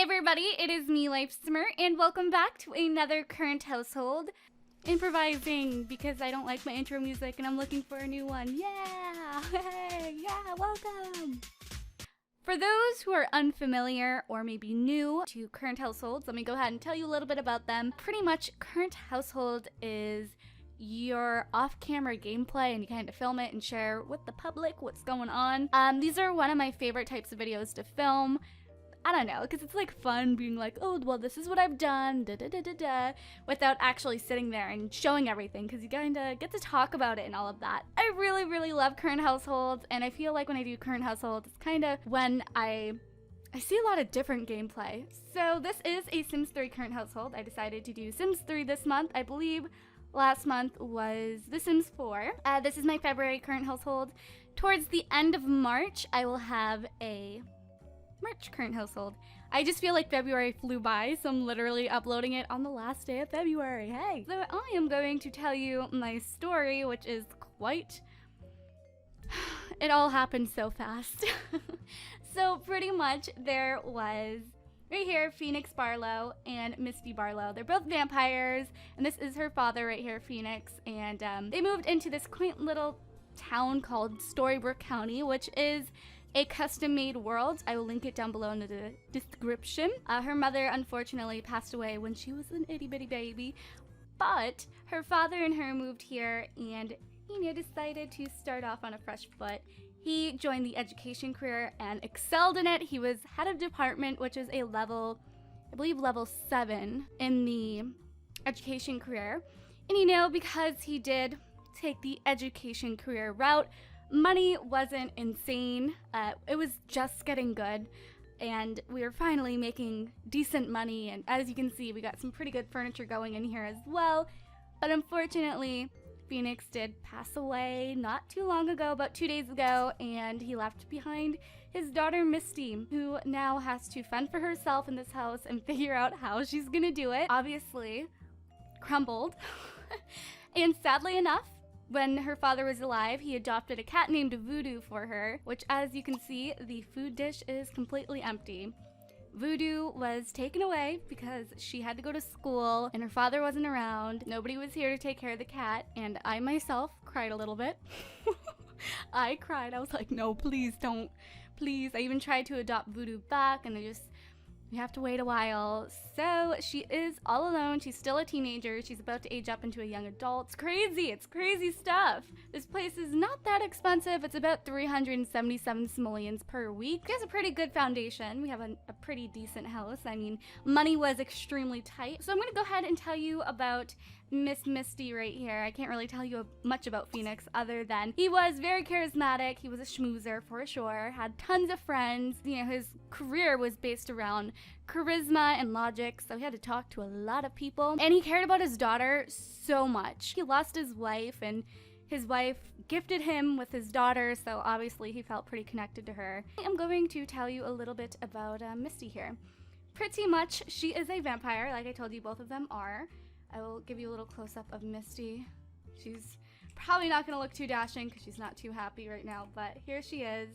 Hey everybody, it is me, Lifesimmer, and welcome back to another current household. Improvising because I don't like my intro music and I'm looking for a new one. Yeah! Hey! Yeah, welcome! For those who are unfamiliar or maybe new to current households, let me go ahead and tell you a little bit about them. Pretty much, current household is your off-camera gameplay and you kind of film it and share with the public what's going on. These are one of my favorite types of videos to film. I don't know, because it's like fun being like, oh, well, this is what I've done, da-da-da-da-da, without actually sitting there and showing everything, because you kind of get to talk about it and all of that. I really, really love current households, and I feel like when I do current households, it's kind of when I see a lot of different gameplay. So this is a Sims 3 current household. I decided to do Sims 3 this month. I believe last month was The Sims 4. This is my February current household. Towards the end of March, I will have a March current household. I just feel like February flew by, so I'm literally uploading it on the last day of February. Hey! So I am going to tell you my story, which is quite... It all happened so fast. So pretty much there was, right here, Phoenix Barlow and Misty Barlow. They're both vampires, and this is her father right here, Phoenix, and they moved into this quaint little town called Storybrooke County, which is a custom-made world. I will link it down below in the description. Her mother unfortunately passed away when she was an itty-bitty baby, but her father and her moved here and he decided to start off on a fresh foot. He joined the education career and excelled in it. He was head of department, which is a level, I believe level 7 in the education career. And because he did take the education career route, money wasn't insane. It was just getting good, and we were finally making decent money, and as you can see, we got some pretty good furniture going in here as well. But unfortunately, Phoenix did pass away not too long ago, about 2 days ago, and he left behind his daughter Misty, who now has to fend for herself in this house and figure out how she's gonna do it. Obviously, crumbled. And sadly enough, when her father was alive, he adopted a cat named Voodoo for her, which, as you can see, the food dish is completely empty. Voodoo was taken away because she had to go to school and her father wasn't around. Nobody was here to take care of the cat, and I myself cried a little bit. I cried. I was like, no, please don't. Please. I even tried to adopt Voodoo back, and we have to wait a while. So she is all alone. She's still a teenager. She's about to age up into a young adult. It's crazy. It's crazy stuff. This place is not that expensive. It's about 377 simoleons per week. She has a pretty good foundation. We have a pretty decent house. I mean, money was extremely tight. So I'm going to go ahead and tell you about Miss Misty right here. I can't really tell you much about Phoenix other than he was very charismatic. He was a schmoozer for sure, had tons of friends. His career was based around charisma and logic, so he had to talk to a lot of people. And he cared about his daughter so much. He lost his wife, and his wife gifted him with his daughter, so obviously he felt pretty connected to her. I'm going to tell you a little bit about Misty here. Pretty much, she is a vampire, like I told you both of them are. I will give you a little close-up of Misty. She's probably not going to look too dashing because she's not too happy right now, but here she is.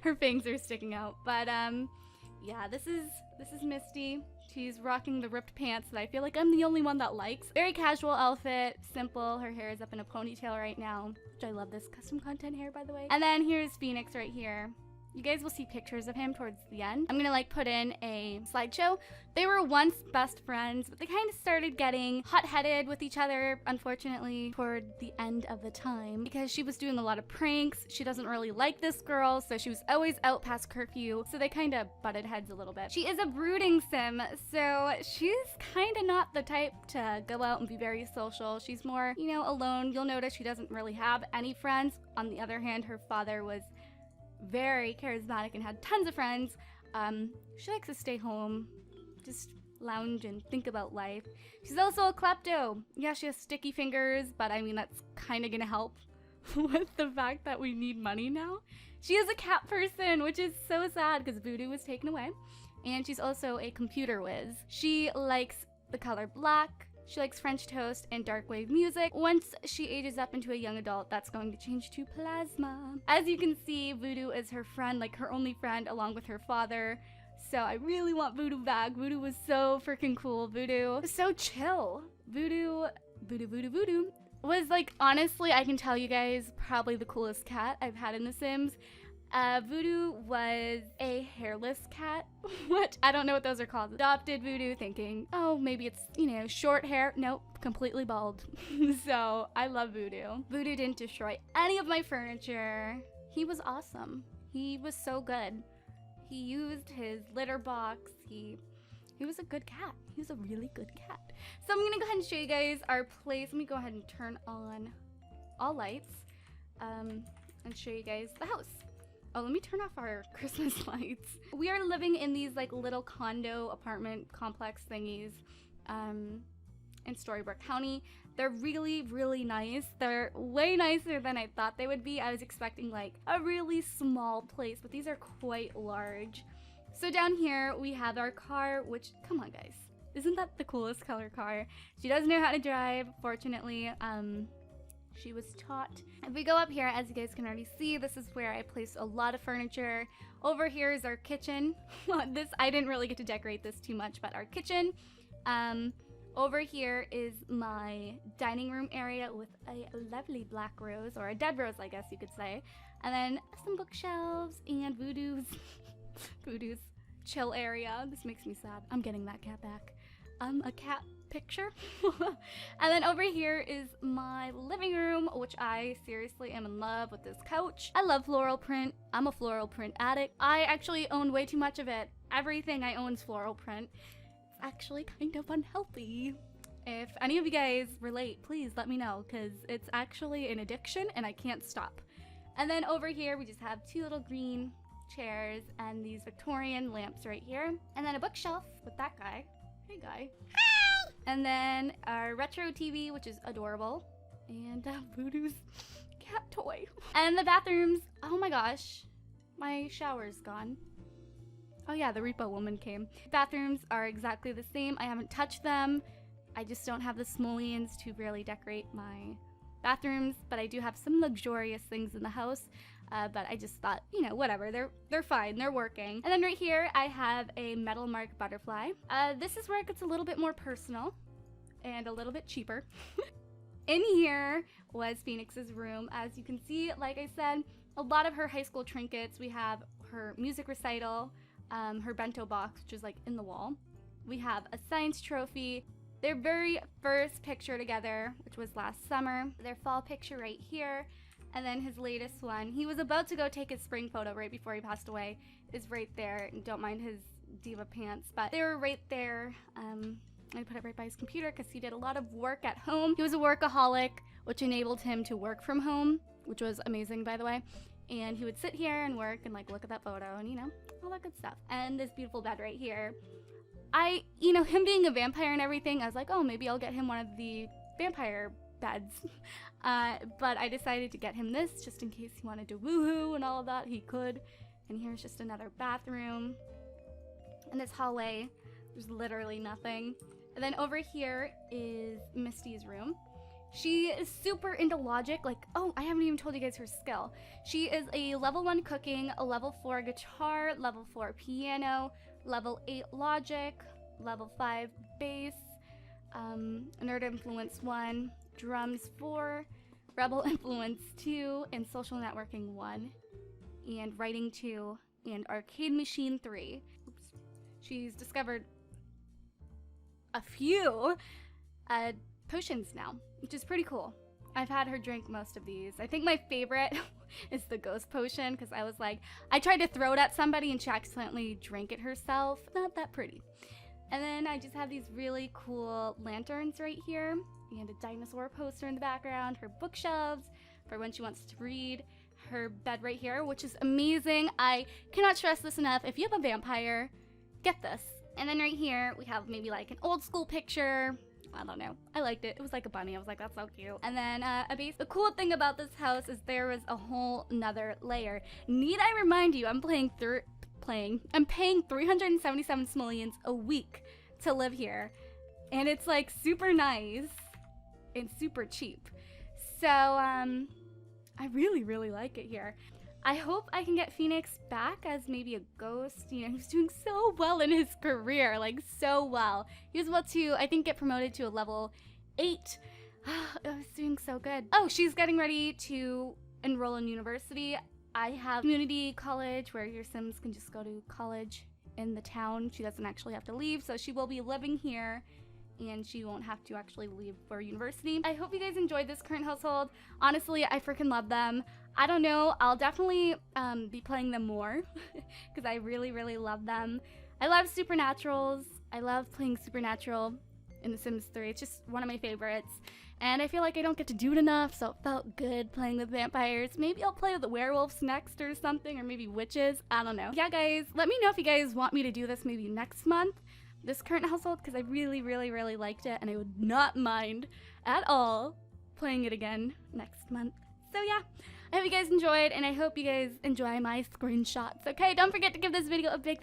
Her fangs are sticking out, but yeah, this is Misty. She's rocking the ripped pants that I feel like I'm the only one that likes. Very casual outfit, simple. Her hair is up in a ponytail right now, which I love this custom content hair, by the way. And then here's Phoenix right here. You guys will see pictures of him towards the end. I'm gonna put in a slideshow. They were once best friends, but they kind of started getting hot-headed with each other, unfortunately, toward the end of the time, because she was doing a lot of pranks. She doesn't really like this girl, so she was always out past curfew, so they kind of butted heads a little bit. She is a brooding sim, so she's kind of not the type to go out and be very social. She's more, alone. You'll notice she doesn't really have any friends. On the other hand, her father was very charismatic and had tons of friends. She likes to stay home, just lounge and think about life. She's also a klepto. Yeah, she has sticky fingers, but I mean, that's kind of gonna help with the fact that we need money now. She is a cat person, which is so sad because Voodoo was taken away. And she's also a computer whiz. She likes the color black. She likes French toast and dark wave music. Once she ages up into a young adult, that's going to change to plasma. As you can see, Voodoo is her friend, like her only friend, along with her father. So I really want Voodoo back. Voodoo was so freaking cool. Voodoo was so chill. Voodoo was like, honestly, I can tell you guys, probably the coolest cat I've had in The Sims. Voodoo was a hairless cat, which I don't know what those are called. Adopted Voodoo, thinking, oh, maybe it's, you know, short hair. Nope, completely bald. So I love Voodoo. Voodoo didn't destroy any of my furniture. He was awesome. He was so good. He used his litter box. He was a good cat. He was a really good cat. So I'm gonna go ahead and show you guys our place. Let me go ahead and turn on all lights and show you guys the house. Oh, let me turn off our Christmas lights. We are living in these like little condo apartment complex thingies in Storybrooke County. They're really, really nice. They're way nicer than I thought they would be. I was expecting like a really small place, but these are quite large. So down here we have our car, which, come on guys, isn't that the coolest color car? She does know how to drive, fortunately. She was taught. If we go up here, as you guys can already see, this is where I place a lot of furniture. Over here is our kitchen. I didn't really get to decorate this too much, but our kitchen. Over here is my dining room area with a lovely black rose, or a dead rose, I guess you could say. And then some bookshelves and Voodoo's chill area. This makes me sad. I'm getting that cat back. A cat picture. And then over here is my living room, which I seriously am in love with this couch. I love floral print. I'm a floral print addict. I actually own way too much of it. Everything I own is floral print. It's actually kind of unhealthy. If any of you guys relate, please let me know, because it's actually an addiction and I can't stop. And then over here we just have two little green chairs and these Victorian lamps right here. And then a bookshelf with that guy. Hey guy. Hi! And then our retro TV, which is adorable. And Voodoo's cat toy. And the bathrooms, oh my gosh, my shower's gone. Oh yeah, the repo woman came. Bathrooms are exactly the same. I haven't touched them. I just don't have the simoleons to really decorate my bathrooms, but I do have some luxurious things in the house. But I just thought, you know, whatever, they're fine, they're working. And then right here, I have a metal mark butterfly. This is where it gets a little bit more personal and a little bit cheaper. In here was Phoenix's room. As you can see, like I said, a lot of her high school trinkets. We have her music recital, her bento box, which is like in the wall. We have a science trophy, their very first picture together, which was last summer, their fall picture right here. And then his latest one, he was about to go take his spring photo right before he passed away, is right there. And don't mind his diva pants, but they were right there. I put it right by his computer because he did a lot of work at home. He was a workaholic, which enabled him to work from home, which was amazing, by the way. And he would sit here and work and like look at that photo and, you know, all that good stuff. And this beautiful bed right here. You know, him being a vampire and everything, I was like, oh, maybe I'll get him one of the vampire beds. But I decided to get him this just in case he wanted to woohoo and all of that, he could. And here's just another bathroom. In this hallway, there's literally nothing. And then over here is Misty's room. She is super into logic. Like, oh, I haven't even told you guys her skill. She is a level 1 cooking, a level 4 guitar, level 4 piano, level 8 logic, level 5 bass, nerd influence 1, drums 4, rebel influence 2, and social networking 1, and writing 2, and arcade machine 3. Oops. She's discovered a few potions now, which is pretty cool. I've had her drink most of these. I think my favorite is the ghost potion, because I was like, I tried to throw it at somebody and she accidentally drank it herself. Not that pretty. And then I just have these really cool lanterns right here, and a dinosaur poster in the background, her bookshelves for when she wants to read, her bed right here, which is amazing. I cannot stress this enough. If you have a vampire, get this. And then right here, we have maybe like an old school picture. I don't know. I liked it. It was like a bunny. I was like, that's so cute. And then a base. The cool thing about this house is there was a whole nother layer. Need I remind you, I'm paying 377 simoleons a week to live here. and it's like super nice and super cheap. So I really, really like it here. I hope I can get Phoenix back as maybe a ghost. You know, he's doing so well in his career, like so well. He was about to, I think, get promoted to a level 8. I was doing so good. Oh, she's getting ready to enroll in university. I have community college where your Sims can just go to college in the town. She doesn't actually have to leave, so she will be living here and she won't have to actually leave for university. I hope you guys enjoyed this current household. Honestly, I freaking love them. I don't know, I'll definitely be playing them more because I really, really love them. I love Supernaturals. I love playing Supernatural in The Sims 3. It's just one of my favorites. And I feel like I don't get to do it enough, so it felt good playing with vampires. Maybe I'll play with the werewolves next or something, or maybe witches. I don't know. Yeah, guys, let me know if you guys want me to do this maybe next month. This current household, because I really, really, really liked it, and I would not mind at all playing it again next month. So yeah, I hope you guys enjoyed, and I hope you guys enjoy my screenshots. Okay, don't forget to give this video a big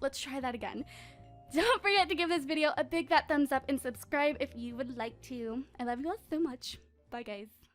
let's try that again. Don't forget to give this video a big fat thumbs up and subscribe if you would like to. I love you all so much. Bye, guys.